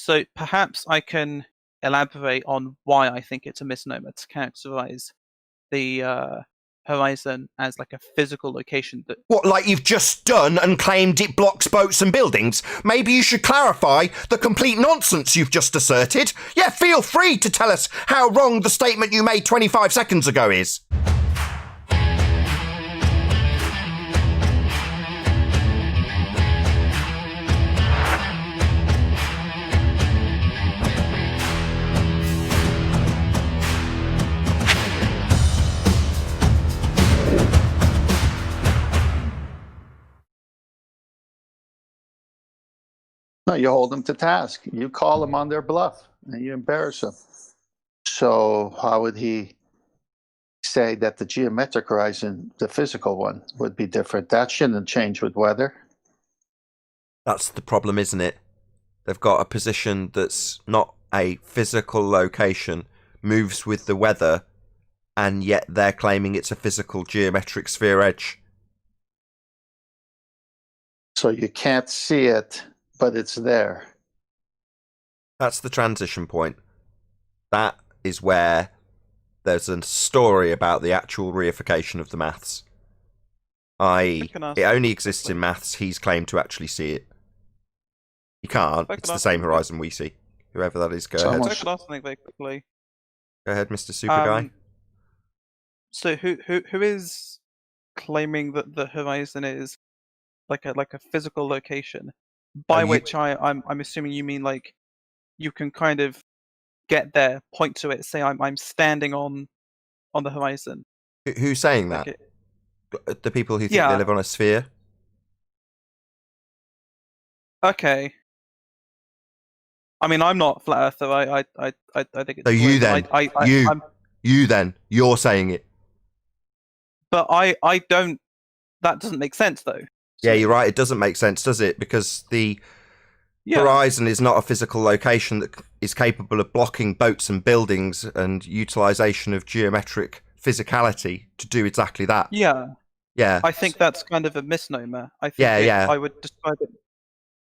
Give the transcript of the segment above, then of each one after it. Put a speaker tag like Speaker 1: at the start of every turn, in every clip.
Speaker 1: So perhaps I can elaborate on why I think it's a misnomer to characterize the horizon as like a physical location that...
Speaker 2: What, like you've just done and claimed it blocks boats and buildings? Maybe you should clarify the complete nonsense you've just asserted. Yeah, feel free to tell us how wrong the statement you made 25 seconds ago is.
Speaker 3: No, you hold them to task. You call them on their bluff and you embarrass them. So how would he say that the geometric horizon, the physical one, would be different? That shouldn't change with weather.
Speaker 2: That's the problem, isn't it? They've got a position that's not a physical location, moves with the weather, and yet they're claiming it's a physical geometric sphere edge.
Speaker 3: So you can't see it, but it's there.
Speaker 2: That's the transition point. That is where there's a story about the actual reification of the maths. It only exists in maths. He's claimed to actually see it. He can't. It's the same horizon we see. Whoever that is, go ahead.
Speaker 1: I could ask something very quickly.
Speaker 2: Go ahead, Mr. Super Guy.
Speaker 1: So who is claiming that the horizon is like a physical location? By which I'm assuming you mean like you can kind of get there, point to it, say I'm standing on the horizon.
Speaker 2: Who's saying that? The people who think they live on a sphere?
Speaker 1: Okay. I mean, I'm not flat earther. I think it's...
Speaker 2: So you then, you're saying it.
Speaker 1: But I don't... That doesn't make sense, though.
Speaker 2: Yeah, you're right. It doesn't make sense, does it? Because the horizon is not a physical location that is capable of blocking boats and buildings and utilization of geometric physicality to do exactly that.
Speaker 1: Yeah.
Speaker 2: Yeah.
Speaker 1: I think that's kind of a misnomer. I think I would describe it...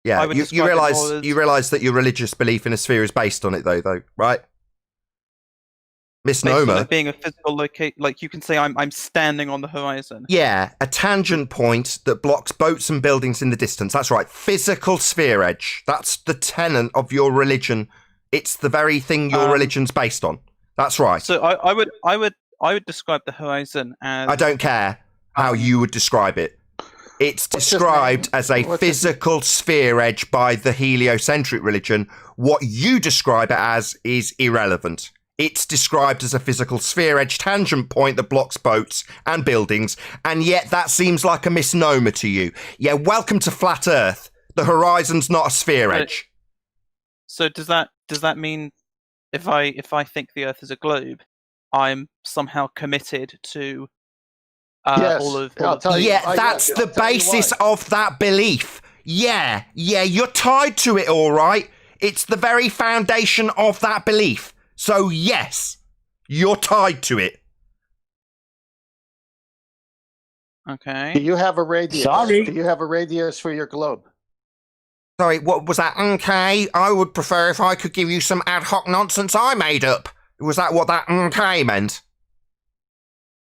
Speaker 2: Yeah, you realise that your religious belief in a sphere is based on it, though, right? Misnomer.
Speaker 1: It being a physical location, like you can say I'm standing on the horizon.
Speaker 2: Yeah, a tangent point that blocks boats and buildings in the distance. That's right, physical sphere edge. That's the tenet of your religion. It's the very thing your religion's based on. That's right.
Speaker 1: So I would describe the horizon as...
Speaker 2: I don't care how you would describe it. It's described as a physical sphere edge by the heliocentric religion. What you describe it as is irrelevant. It's described as a physical sphere edge tangent point that blocks boats and buildings, and yet that seems like a misnomer to you. Yeah, welcome to Flat Earth. The horizon's not a sphere edge.
Speaker 1: So does that mean if I think the Earth is a globe, I'm somehow committed to all of
Speaker 2: that's the basis of that belief. Yeah, you're tied to it, all right. It's the very foundation of that belief. So yes, you're tied to it.
Speaker 1: Okay.
Speaker 3: Do you have a radius?
Speaker 4: Sorry.
Speaker 3: Do you have a radius for your globe?
Speaker 2: Sorry, what was that? Okay, I would prefer if I could give you some ad hoc nonsense I made up. Was that what that okay meant?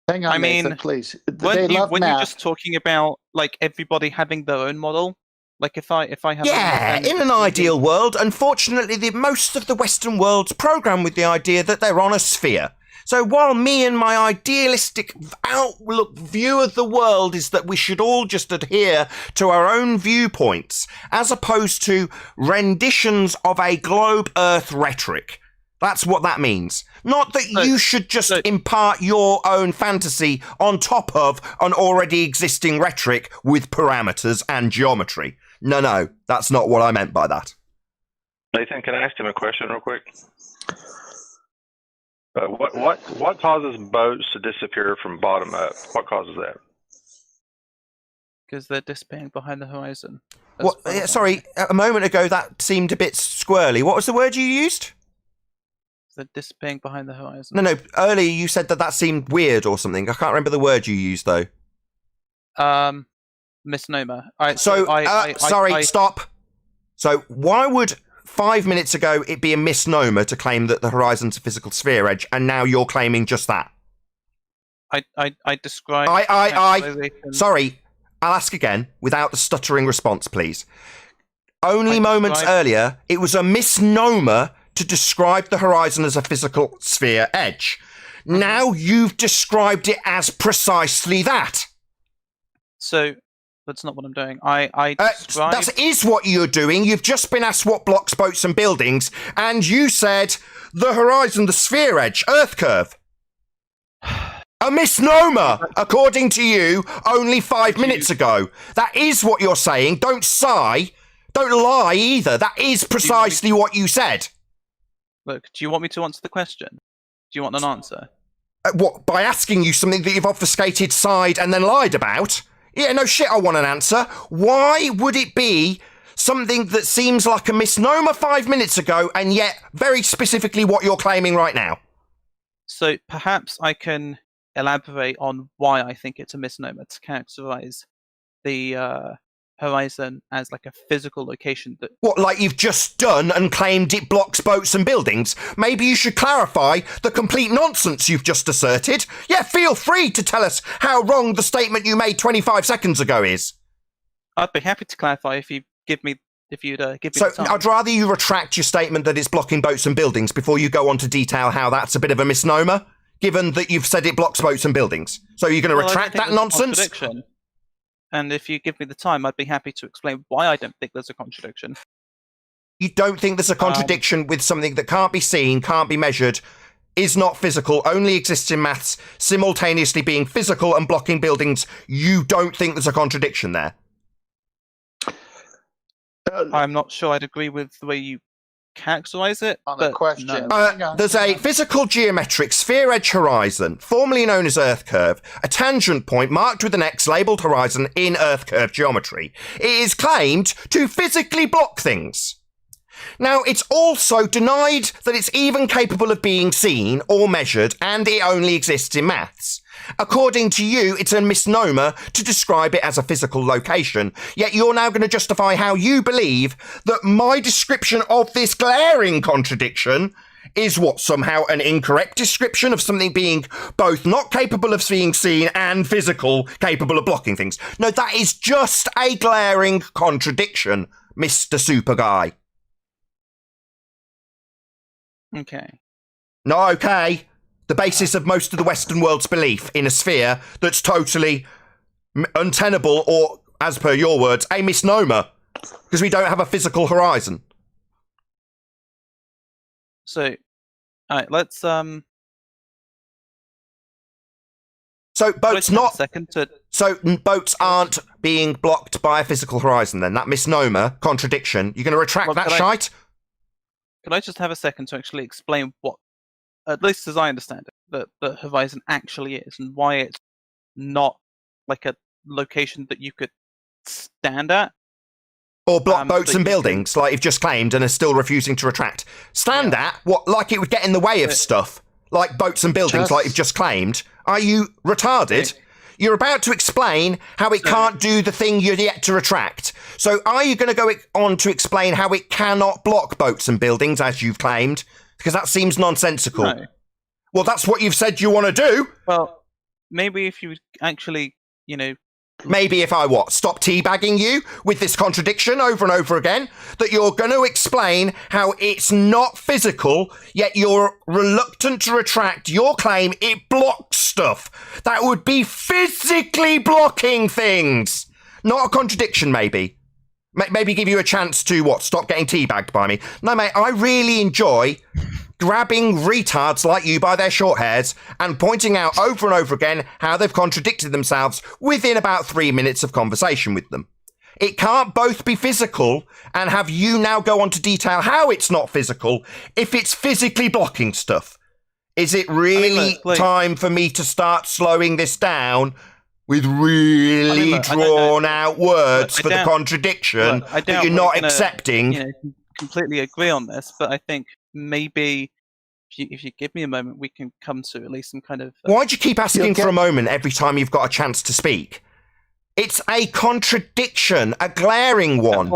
Speaker 3: Hang on, Nathan, please. Weren't you
Speaker 1: just talking about like everybody having their own model? Like if I have...
Speaker 2: Yeah, in an ideal world, unfortunately, most of the Western world's programmed with the idea that they're on a sphere. So while me and my idealistic outlook view of the world is that we should all just adhere to our own viewpoints, as opposed to renditions of a globe Earth rhetoric. That's what that means. Not that you should just impart your own fantasy on top of an already existing rhetoric with parameters and geometry. No, that's not what I meant by that.
Speaker 5: Nathan, can I ask him a question real quick? What causes boats to disappear from bottom up? What causes that?
Speaker 1: Because they're disappearing behind the horizon.
Speaker 2: Sorry, a moment ago that seemed a bit squirrely. What was the word you used?
Speaker 1: They're disappearing behind the horizon.
Speaker 2: No, earlier you said that seemed weird or something. I can't remember the word you used, though.
Speaker 1: Misnomer.
Speaker 2: Sorry, stop. So why would 5 minutes ago it'd be a misnomer to claim that the horizon's a physical sphere edge, and now you're claiming just that.
Speaker 1: I described.
Speaker 2: Sorry, I'll ask again without the stuttering response, please. Only moments earlier, it was a misnomer to describe the horizon as a physical sphere edge. Now you've described it as precisely that.
Speaker 1: So that's not what I'm doing. I described...
Speaker 2: That is what you're doing. You've just been asked what blocks, boats and buildings, and you said the horizon, the sphere edge, Earth curve. A misnomer, according to you, only 5 minutes ago. That is what you're saying. Don't sigh. Don't lie either. That is precisely what you said.
Speaker 1: Look, do you want me to answer the question? Do you want an answer?
Speaker 2: What, by asking you something that you've obfuscated, sighed, and then lied about? Yeah, no shit, I want an answer. Why would it be something that seems like a misnomer 5 minutes ago, and yet very specifically what you're claiming right now?
Speaker 1: So perhaps I can elaborate on why I think it's a misnomer to characterize the horizon as like a physical location that...
Speaker 2: What, like you've just done and claimed it blocks boats and buildings? Maybe you should clarify the complete nonsense you've just asserted. Yeah, feel free to tell us how wrong the statement you made 25 seconds ago is.
Speaker 1: I'd be happy to clarify if you'd give me the time.
Speaker 2: So I'd rather you retract your statement that it's blocking boats and buildings before you go on to detail how that's a bit of a misnomer, given that you've said it blocks boats and buildings. So you're going to retract that nonsense?
Speaker 1: And if you give me the time, I'd be happy to explain why I don't think there's a contradiction.
Speaker 2: You don't think there's a contradiction with something that can't be seen, can't be measured, is not physical, only exists in maths, simultaneously being physical and blocking buildings? You don't think there's a contradiction there?
Speaker 1: I'm not sure I'd agree with the way you characterize it.
Speaker 3: On the question.
Speaker 1: No.
Speaker 2: There's a physical geometric sphere edge horizon, formerly known as Earth curve, a tangent point marked with an X labelled horizon in Earth curve geometry. It is claimed to physically block things. Now, it's also denied that it's even capable of being seen or measured, and it only exists in maths. According to you, it's a misnomer to describe it as a physical location, yet you're now going to justify how you believe that my description of this glaring contradiction is what, somehow an incorrect description of something being both not capable of being seen and physical, capable of blocking things. No, that is just a glaring contradiction, Mr. Super Guy.
Speaker 1: Okay.
Speaker 2: No, okay. The basis of most of the Western world's belief in a sphere that's totally untenable, or, as per your words, a misnomer, because we don't have a physical horizon.
Speaker 1: So, alright, let's
Speaker 2: So boats boats aren't being blocked by a physical horizon then? That misnomer, contradiction, you're going to retract that shite?
Speaker 1: Could I just have a second to actually explain what, at least as I understand it, that the horizon actually is, and why it's not like a location that you could stand at?
Speaker 2: Or block boats and buildings, like you've just claimed and are still refusing to retract. Stand at? What, like it would get in the way of stuff? Like boats and buildings, like you've just claimed? Are you retarded? You're about to explain how it can't do the thing you're yet to retract. So are you going to go on to explain how it cannot block boats and buildings, as you've claimed? Because that seems nonsensical.
Speaker 1: No.
Speaker 2: Well, that's what you've said you want to do.
Speaker 1: Well, maybe if you would actually,
Speaker 2: Maybe if I stop teabagging you with this contradiction over and over again, that you're going to explain how it's not physical, yet you're reluctant to retract your claim it blocks stuff. That would be physically blocking things. Not a contradiction, maybe. Maybe give you a chance to, stop getting teabagged by me. No, mate, I really enjoy grabbing retards like you by their short hairs and pointing out over and over again how they've contradicted themselves within about 3 minutes of conversation with them. It can't both be physical and have you now go on to detail how it's not physical if it's physically blocking stuff. Is it really time for me to start slowing this down with really drawn out words for the contradiction that you're not accepting?
Speaker 1: Completely agree on this, but I think maybe if you give me a moment, we can come to at least some kind of...
Speaker 2: Why'd you keep asking for a moment every time you've got a chance to speak? It's a contradiction, a glaring one.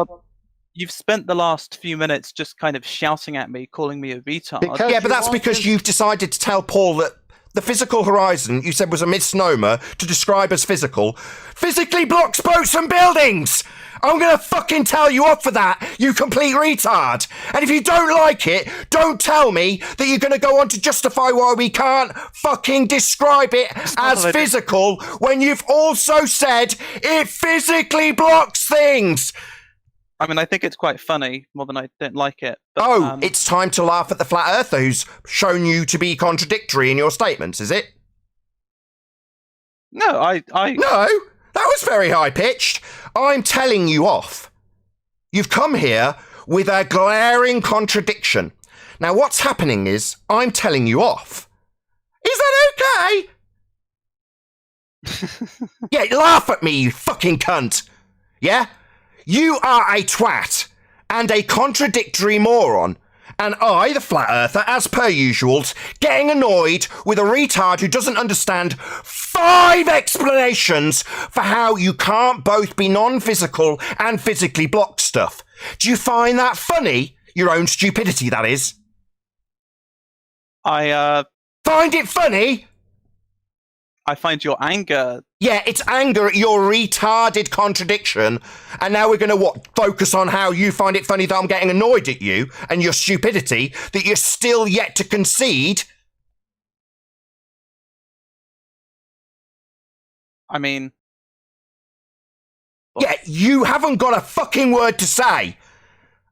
Speaker 1: You've spent the last few minutes just kind of shouting at me, calling me a retard.
Speaker 3: Because
Speaker 2: Yeah, but
Speaker 3: you
Speaker 2: that's because
Speaker 3: wanted-
Speaker 2: you've decided to tell Paul that the physical horizon you said was a misnomer to describe as physical, physically blocks boats and buildings! I'm gonna fucking tell you off for that, you complete retard! And if you don't like it, don't tell me that you're gonna go on to justify why we can't fucking describe it as physical when you've also said it physically blocks things!
Speaker 1: I mean, I think it's quite funny more than I don't like it. But,
Speaker 2: Oh, it's time to laugh at the flat earther who's shown you to be contradictory in your statements, is it?
Speaker 1: No, I
Speaker 2: No, that was very high-pitched. I'm telling you off. You've come here with a glaring contradiction. Now, what's happening is I'm telling you off. Is that okay? Yeah, laugh at me, you fucking cunt. Yeah? You are a twat and a contradictory moron. And I, the flat earther, as per usual, getting annoyed with a retard who doesn't understand 5 explanations for how you can't both be non-physical and physically block stuff. Do you find that funny? Your own stupidity, that is.
Speaker 1: I
Speaker 2: Find it funny?
Speaker 1: find your anger.
Speaker 2: Yeah, it's anger at your retarded contradiction. And now we're going to, focus on how you find it funny that I'm getting annoyed at you and your stupidity that you're still yet to concede?
Speaker 1: I mean,
Speaker 2: Yeah, you haven't got a fucking word to say.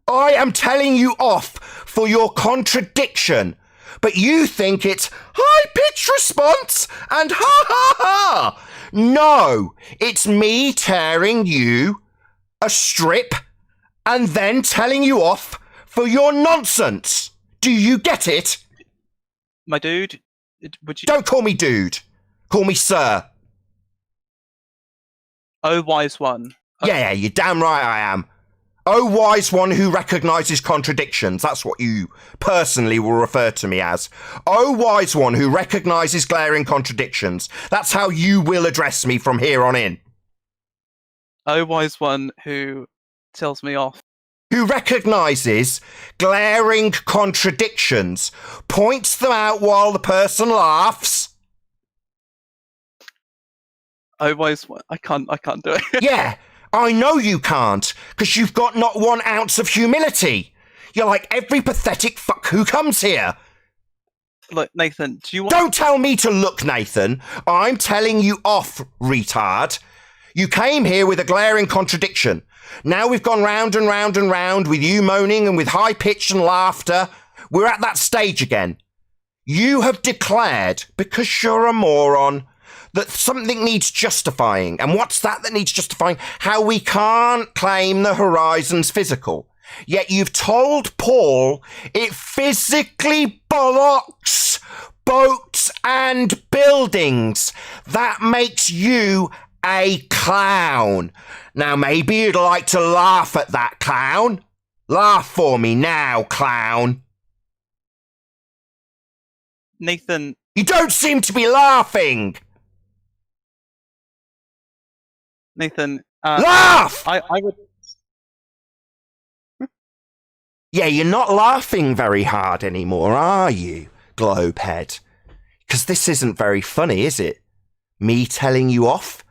Speaker 2: I am telling you off for your contradiction. But you think it's high-pitched response and ha ha ha. No, it's me tearing you a strip and then telling you off for your nonsense. Do you get it?
Speaker 1: my dude, would you?
Speaker 2: Don't call me dude. Call me sir.
Speaker 1: Oh, wise one.
Speaker 2: Yeah, you're damn right I am. Oh, wise one who recognises contradictions. That's what you personally will refer to me as. Oh, wise one who recognises glaring contradictions. That's how you will address me from here on in.
Speaker 1: Oh, wise one who tells me off.
Speaker 2: Who recognises glaring contradictions, points them out while the person laughs.
Speaker 1: Oh, wise one. I can't do it.
Speaker 2: Yeah, I know you can't, because you've got not 1 ounce of humility. You're like every pathetic fuck who comes here.
Speaker 1: Look, Nathan, do you want?
Speaker 2: Don't tell me to look, Nathan. I'm telling you off, retard. You came here with a glaring contradiction. Now we've gone round and round and round with you moaning and with high pitch and laughter. We're at that stage again. You have declared, because you're a moron, that something needs justifying. And what's that needs justifying? How we can't claim the horizon's physical. Yet you've told Paul it physically blocks boats and buildings. That makes you a clown. Now maybe you'd like to laugh at that, clown. Laugh for me now, clown.
Speaker 1: Nathan,
Speaker 2: You don't seem to be laughing.
Speaker 1: Nathan,
Speaker 2: Laugh!
Speaker 1: I would.
Speaker 2: Yeah, you're not laughing very hard anymore, are you, Globehead? Because this isn't very funny, is it? Me telling you off?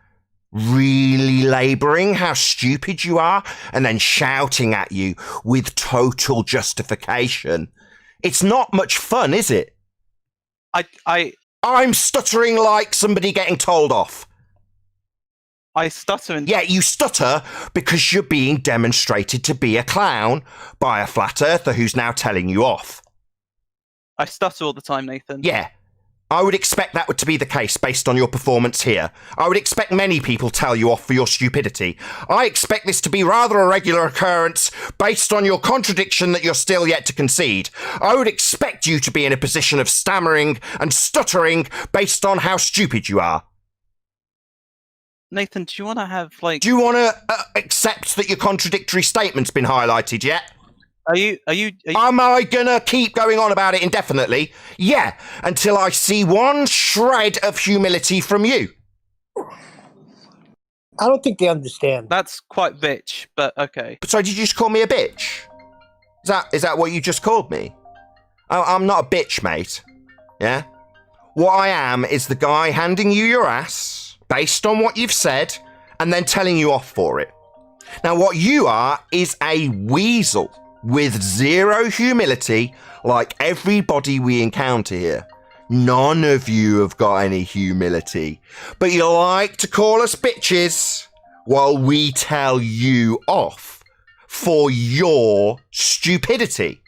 Speaker 2: Really labouring how stupid you are and then shouting at you with total justification. It's not much fun, is it? I'm stuttering like somebody getting told off.
Speaker 1: I stutter and
Speaker 2: Yeah, you stutter because you're being demonstrated to be a clown by a flat earther who's now telling you off.
Speaker 1: I stutter all the time, Nathan.
Speaker 2: Yeah, I would expect that to be the case based on your performance here. I would expect many people tell you off for your stupidity. I expect this to be rather a regular occurrence based on your contradiction that you're still yet to concede. I would expect you to be in a position of stammering and stuttering based on how stupid you are.
Speaker 1: Nathan, do you want to have like?
Speaker 2: Do you want to accept that your contradictory statement's been highlighted yet?
Speaker 1: Are you?
Speaker 2: Am I gonna keep going on about it indefinitely? Yeah, until I see one shred of humility from you.
Speaker 4: I don't think they understand.
Speaker 1: That's quite bitch, but okay.
Speaker 2: So did you just call me a bitch? Is that what you just called me? I'm not a bitch, mate. Yeah? What I am is the guy handing you your ass based on what you've said and then telling you off for it. Now, what you are is a weasel with zero humility, like everybody we encounter here. None of you have got any humility, but you like to call us bitches while we tell you off for your stupidity.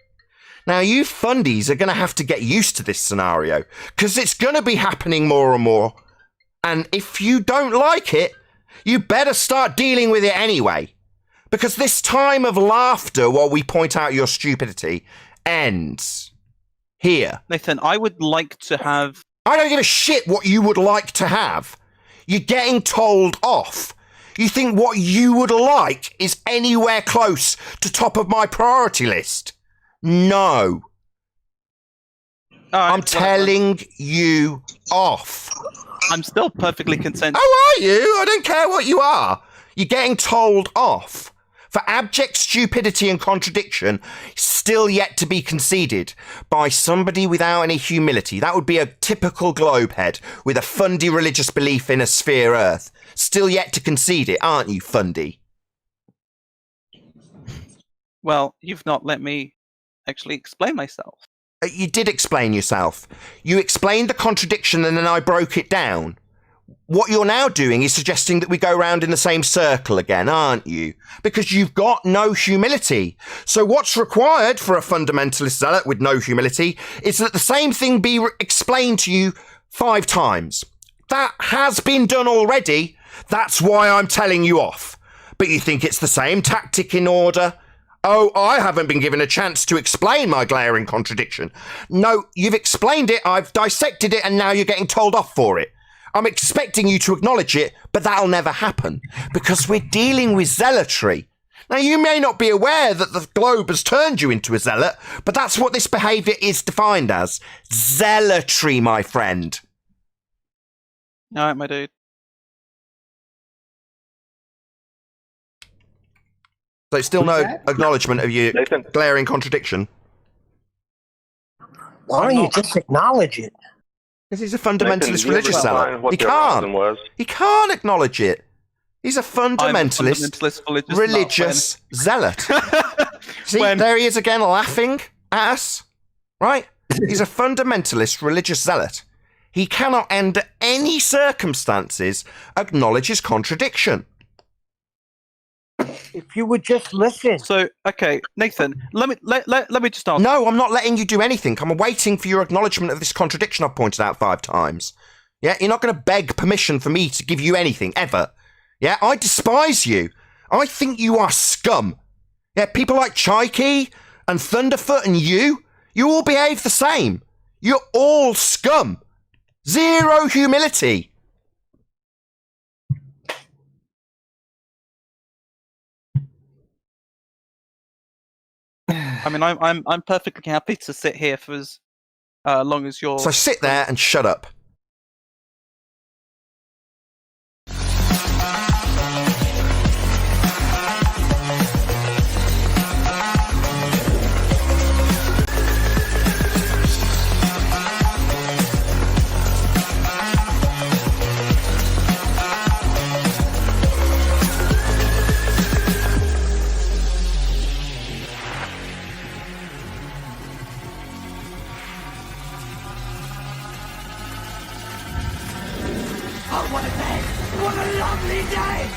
Speaker 2: Now, you fundies are going to have to get used to this scenario because it's going to be happening more and more. And if you don't like it, you better start dealing with it anyway. Because this time of laughter while we point out your stupidity ends here.
Speaker 1: Nathan, I would like to have...
Speaker 2: I don't give a shit what you would like to have. You're getting told off. You think what you would like is anywhere close to top of my priority list? No. I'm telling you off.
Speaker 1: I'm still perfectly content.
Speaker 2: Oh, are you? I don't care what you are. You're getting told off. For abject stupidity and contradiction, still yet to be conceded by somebody without any humility. That would be a typical globehead with a fundy religious belief in a sphere Earth. Still yet to concede it, aren't you, fundy?
Speaker 1: Well, you've not let me actually explain myself.
Speaker 2: You did explain yourself. You explained the contradiction and then I broke it down. What you're now doing is suggesting that we go round in the same circle again, aren't you? Because you've got no humility. So what's required for a fundamentalist zealot with no humility is that the same thing be explained to you 5 times. That has been done already. That's why I'm telling you off. But you think it's the same tactic in order? Oh, I haven't been given a chance to explain my glaring contradiction. No, you've explained it, I've dissected it, and now you're getting told off for it. I'm expecting you to acknowledge it, but that'll never happen, because we're dealing with zealotry. Now, you may not be aware that the globe has turned you into a zealot, but that's what this behaviour is defined as. Zealotry, my friend.
Speaker 1: All right, my dude.
Speaker 2: So still no acknowledgement of your
Speaker 5: Nathan?
Speaker 2: glaring contradiction?
Speaker 4: Why don't you just acknowledge it?
Speaker 2: Because he's a fundamentalist
Speaker 5: Nathan,
Speaker 2: religious zealot.
Speaker 5: what
Speaker 2: He
Speaker 5: the
Speaker 2: can't.
Speaker 5: reason was?
Speaker 2: He can't acknowledge it. He's a fundamentalist religious zealot. See, there he is again laughing at us. Right? He's a fundamentalist religious zealot. He cannot, under any circumstances, acknowledge his contradiction.
Speaker 4: If you would just listen.
Speaker 1: So, okay, Nathan, let me just ask.
Speaker 2: No, I'm not letting you do anything. I'm waiting for your acknowledgement of this contradiction I've pointed out 5 times. Yeah, you're not going to beg permission for me to give you anything, ever. Yeah, I despise you. I think you are scum. Yeah, people like Chaiki and Thunderfoot and you all behave the same. You're all scum. Zero humility.
Speaker 1: I mean, I'm perfectly happy to sit here for as long as you're...
Speaker 2: So sit there and shut up.
Speaker 6: Oh, what a day! What a lovely day!